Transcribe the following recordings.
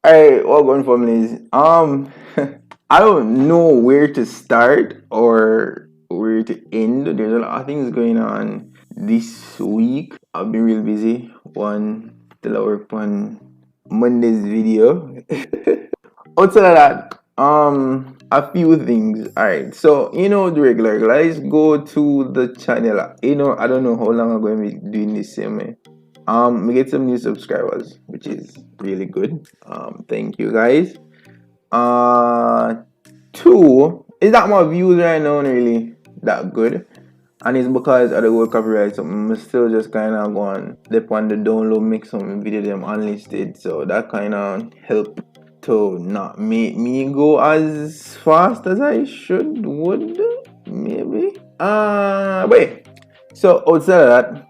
Alright, well going families. I don't know where to start or where to end. There's a lot of things going on this week. I've been real busy. One till I work on Monday's video. Outside of that, a few things. Alright, so you know the regular. Let's go to the channel. You know, I don't know how long I'm going to be doing this same way. We get some new subscribers, which is really good. Thank you guys. Two is that my views right now really that good, and it's because of the whole copyright. So I'm still just kind of going dip on the download, make some video them unlisted, so that kind of help to not make me go as fast as I would maybe. Wait. So outside of that,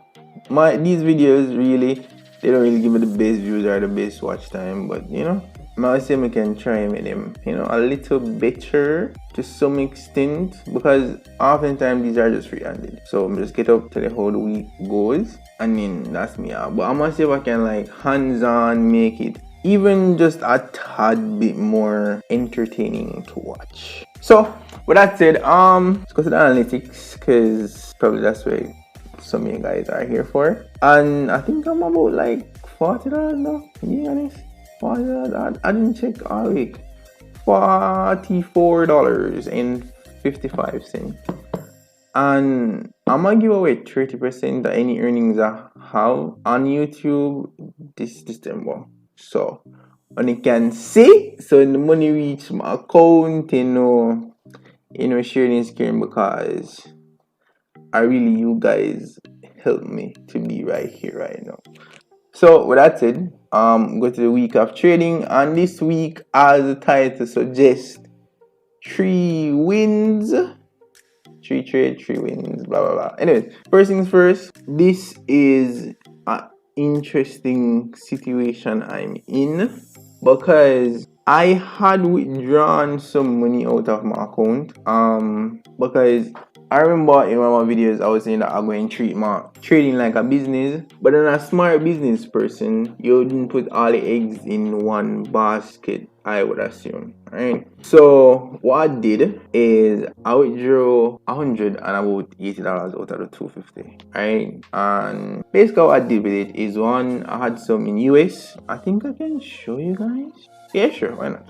these videos really, they don't really give me the best views or the best watch time, but you know, I say I can try and make them, you know, a little better to some extent, because oftentimes these are just free-handed. So I'm just get up till the whole week goes, and then that's me out. But I'm gonna see if I can like hands-on make it even just a tad bit more entertaining to watch. So with that said, let's go to the analytics, because probably that's where some of you guys are here for. And I think I'm about like $40 now, to be honest. $40. I didn't check all week. $44.55. And I'm gonna give away 30% of any earnings I have on YouTube this December. So when you can see, so when the money reach my account, you know, sharing and screen, because you guys help me to be right here right now. So with that said, go to the week of trading, and this week, as the title suggests, 3 wins, 3 trades, 3 wins, blah blah blah. Anyways, first things first, this is an interesting situation I'm in, because I had withdrawn some money out of my account, because I remember in one of my videos I was saying that I'm going to treat my trading like a business, but then a smart business person, you didn't put all the eggs in one basket, I would assume, right? So what I did is I withdrew $100 and about $80 out of the 250, right? And basically what I did with it is, one, I had some in US. I think I can show you guys. Yeah, sure, why not?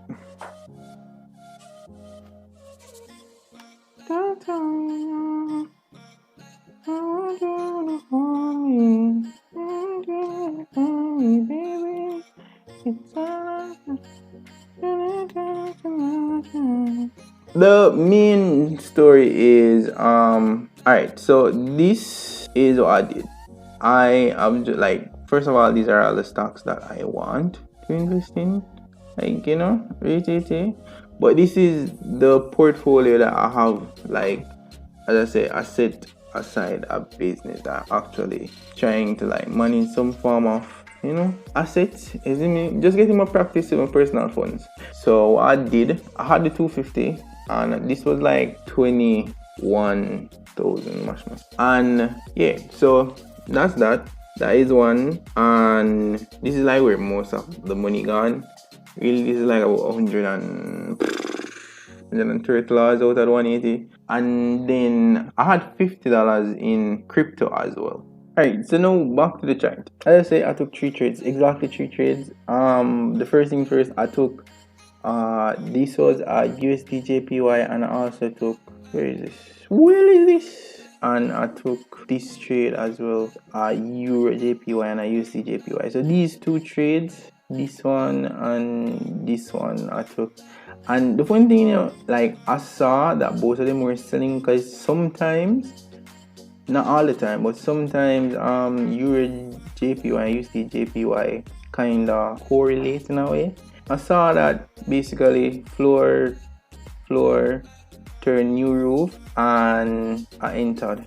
The main story is alright, so this is what I did. I am just like, first of all, these are all the stocks that I want to invest in, like, you know, but this is the portfolio that I have, like, as I say, I set aside a business that actually trying to like manage some form of, you know, assets, isn't me? Just getting my practice with my personal funds. So what I did, I had the 250, and this was like 21,000 much. And yeah, so that's that. That is one, and this is like where most of the money gone. Really, this is like about $130 out of 180, and then I had $50 in crypto as well. Alright, so now back to the chart. As I say, I took 3 trades, exactly 3 trades. The first thing first, I took this was USDJPY, and I also took, where is this? And I took this trade as well, EURJPY and USDJPY. So these 2 trades, this one and this one, I took. And the funny thing, you know, like, I saw that both of them were selling, because sometimes, not all the time, but sometimes EURJPY and USDJPY kind of correlate in a way. I saw that basically floor turn new roof, and I entered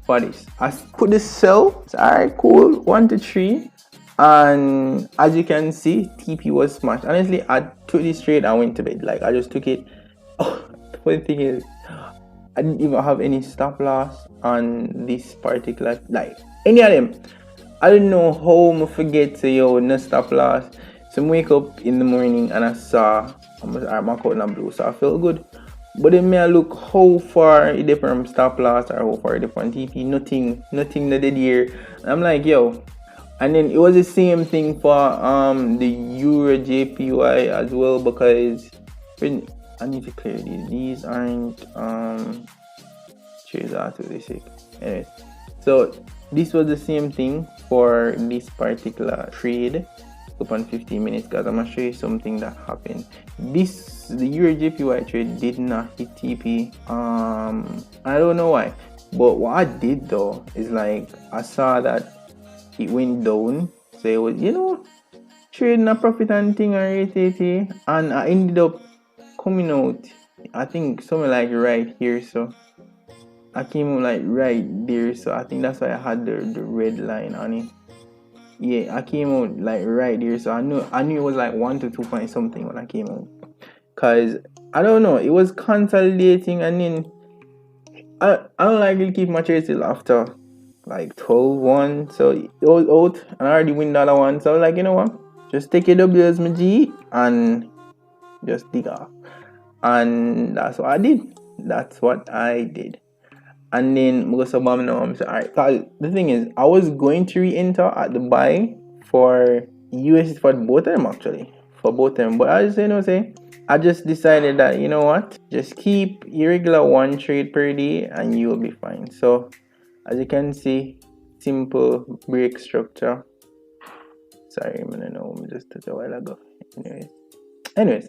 for this. I put the sell, it's alright, cool, 1 to 3, and as you can see, TP was smashed. Honestly, I took this trade and went to bed. Like, I just took it. Oh, the funny thing is, I didn't even have any stop loss on this particular, like, any of them. I don't know how I forget to no stop loss. So I wake up in the morning and I saw I mark out in blue, so I felt good. But then me I look how far it is from stop loss or how far it is from TP. Nothing that did here. And I'm like, yo. And then it was the same thing for the EURJPY as well, because when I need to clear these aren't trades are too sick. Anyways, so this was the same thing for this particular trade upon 15 minutes, guys. I'm gonna show you something that happened. The EURJPY trade did not hit TP. I don't know why, but what I did though is like I saw that it went down, so it was, you know, trading a profit and thing or ATT, and I ended up coming out, I think somewhere like right here. So I came out like right there, so I think that's why I had the red line on it. Yeah, I came out like right there, so I knew it was like 1 to 2 point something when I came out, cause I don't know, it was consolidating, and then I don't like to keep my trades till after like 12-1, so it was out and I already win the other one, so I was like, you know what, just take a W as my G and just dig off, and that's what I did. And then I'm alright. The thing is, I was going to re-enter at the buy for US for both of them actually. For both of them. But I just decided that, you know what? Just keep your regular 1 trade per day and you will be fine. So as you can see, simple break structure. Sorry, I don't know, just took a while ago. Anyways.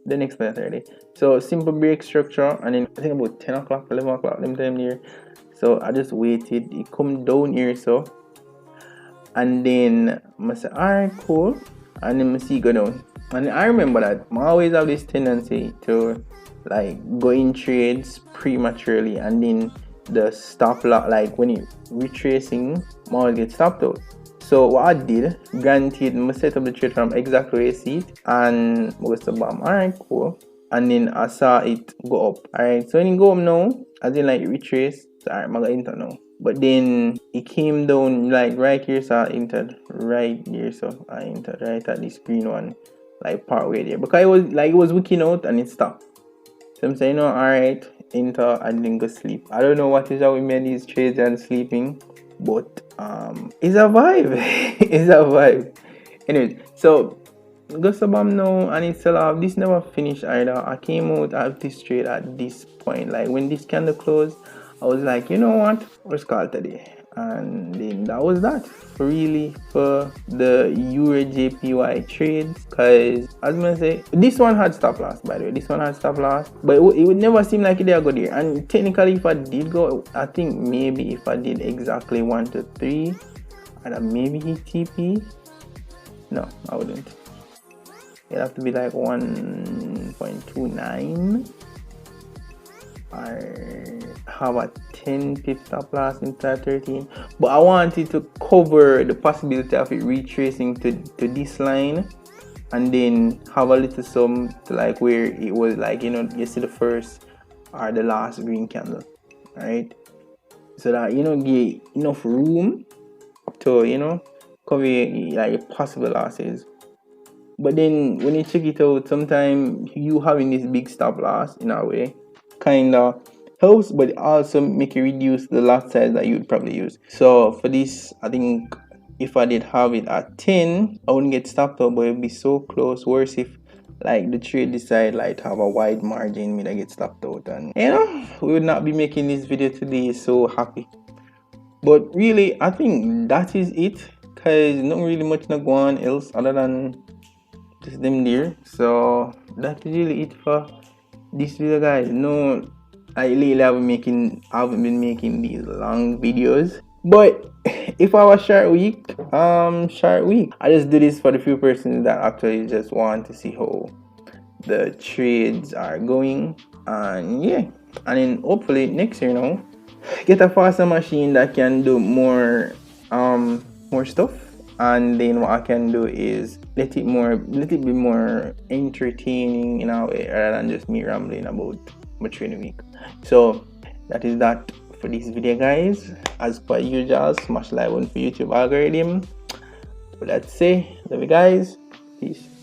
The next Saturday. So simple break structure, and then I think about 10 o'clock, 11 o'clock, them time there. So I just waited, it come down here, so, and then I say, alright, cool, and then I see it go down. And I remember that I always have this tendency to like go in trades prematurely, and then the stop loss, like when it retracing, I always get stopped out. So what I did, granted, I set up the trade from exactly where you see it, and I was bam, alright, cool. And then I saw it go up. Alright, so when it go up now, as in like retrace, so alright, I'm gonna enter now. But then it came down like right here, so I entered right here, so I entered right at this green one, like part way there, because it was wicking out and it stopped. So I'm saying, no, alright, enter and then go sleep. I don't know what is how we made these trades and sleeping, but it's a vibe. It's a vibe. Anyways, so go subam now and it's sell off. This never finished either. I came out of this trade at this point, like when this candle closed, I was like, you know what, let's call it today. And then that was that really for the EURJPY trades, because as I say, this one had stop loss, by the way. This one had stop loss, but it would never seem like it did go there. And technically, if I did go, I think maybe if I did exactly 1 to 3, I'd maybe hit TP. No, I wouldn't. It'd have to be like 1.29 or have a 10 pip stop loss inside 13. But I wanted to cover the possibility of it retracing to this line, and then have a little sum to like where it was like, you know, you see the first or the last green candle, right? So that, you know, get enough room to, you know, cover like possible losses. But then when you check it out, sometimes you having this big stop loss in a way kind of helps, but also make you reduce the lot size that you would probably use. So for this, I think if I did have it at 10, I wouldn't get stopped out, but it would be so close. Worse if like the trade decide like to have a wide margin, me that get stopped out, and you know, we would not be making this video today. So happy. But really, I think that is it, because not really much not going else other than just them there. So that is really it for this video, guys. No, I really haven't been making these long videos, but if I was short week, I just do this for the few persons that actually just want to see how the trades are going, and yeah, and then hopefully next year, you know, get a faster machine that can do more stuff, and then what I can do is let it be more entertaining in a way, rather than just me rambling about my trading week. So that is that for this video, guys. As per usual, smash like button for YouTube algorithm. But let's say, love you guys. Peace.